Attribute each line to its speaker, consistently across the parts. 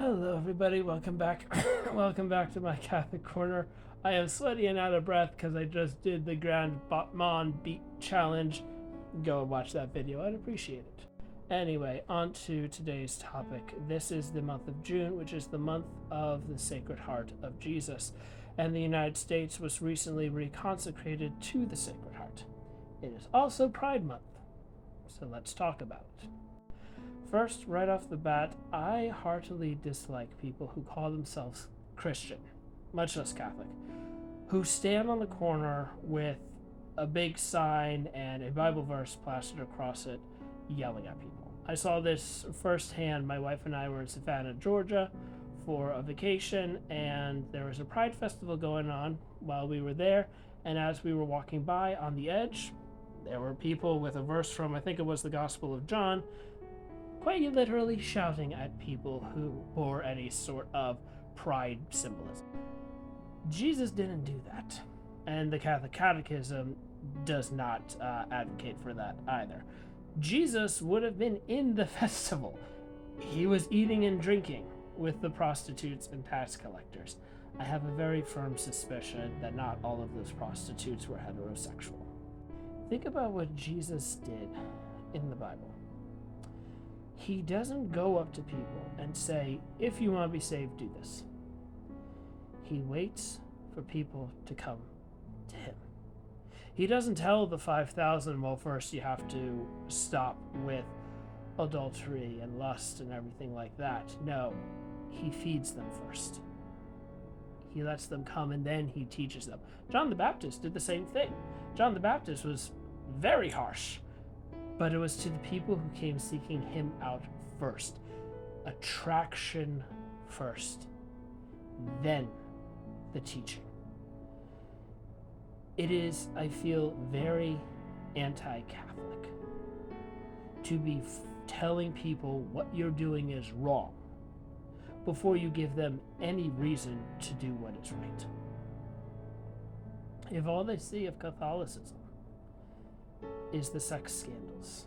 Speaker 1: Hello, everybody. Welcome back. Welcome back to my Catholic Corner. I am sweaty and out of breath because I just did the Grand Batman Beat Challenge. Go and watch that video. I'd appreciate it. Anyway, on to today's topic. This is the month of June, which is the month of the Sacred Heart of Jesus. And the United States was recently reconsecrated to the Sacred Heart. It is also Pride Month. So let's talk about it. First, right off the bat, I heartily dislike people who call themselves Christian, much less Catholic, who stand on the corner with a big sign and a Bible verse plastered across it, yelling at people. I saw this firsthand. My wife and I were in Savannah, Georgia for a vacation, and there was a Pride Festival going on while we were there, and as we were walking by on the edge, there were people with a verse from, I think it was the Gospel of John, quite literally shouting at people who bore any sort of pride symbolism. Jesus didn't do that, and the Catholic Catechism does not advocate for that either. Jesus would have been in the festival. He was eating and drinking with the prostitutes and tax collectors. I have a very firm suspicion that not all of those prostitutes were heterosexual. Think about what Jesus did in the Bible. He doesn't go up to people and say, if you want to be saved, do this. He waits for people to come to him. He doesn't tell the 5,000, well, first you have to stop with adultery and lust and everything like that. No, he feeds them first. He lets them come and then he teaches them. John the Baptist did the same thing. John the Baptist was very harsh, but it was to the people who came seeking him out first. Attraction first, then the teaching. It is, I feel, very anti-Catholic to be telling people what you're doing is wrong before you give them any reason to do what is right. If all they see of Catholicism is the sex scandals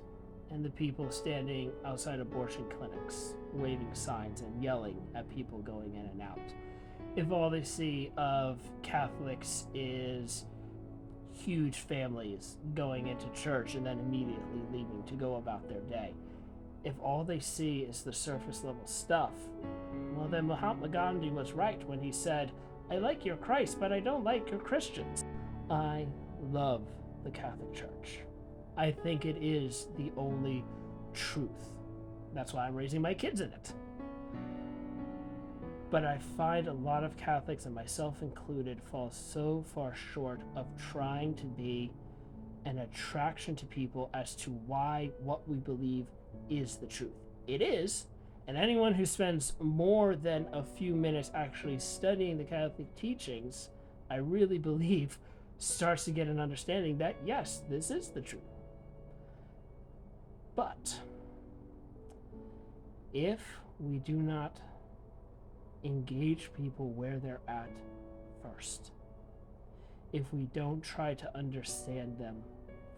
Speaker 1: and the people standing outside abortion clinics waving signs and yelling at people going in and out, if all they see of Catholics is huge families going into church and then immediately leaving to go about their day, if all they see is the surface level stuff, well, then Mahatma Gandhi was right when he said, I like your Christ, but I don't like your Christians. I love the Catholic Church. I think it is the only truth. That's why I'm raising my kids in it. But I find a lot of Catholics, and myself included, fall so far short of trying to be an attraction to people as to why what we believe is the truth. It is, and anyone who spends more than a few minutes actually studying the Catholic teachings, I really believe, starts to get an understanding that, yes, this is the truth. But if we do not engage people where they're at first, if we don't try to understand them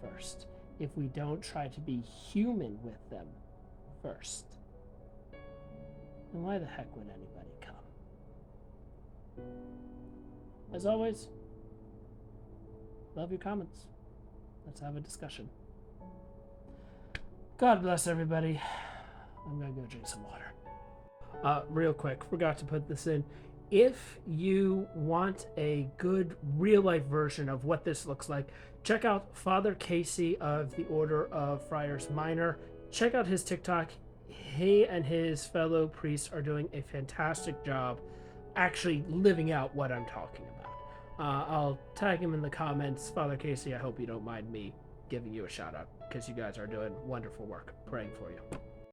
Speaker 1: first, if we don't try to be human with them first, then why the heck would anybody come? As always, love your comments. Let's have a discussion. God bless everybody. I'm gonna go drink some water. Real quick, forgot to put this in. If you want a good real-life version of what this looks like, check out Father Casey of the Order of Friars Minor. Check out his TikTok. He and his fellow priests are doing a fantastic job actually living out what I'm talking about. I'll tag him in the comments. Father Casey, I hope you don't mind me giving you a shout out, because you guys are doing wonderful work. Praying for you.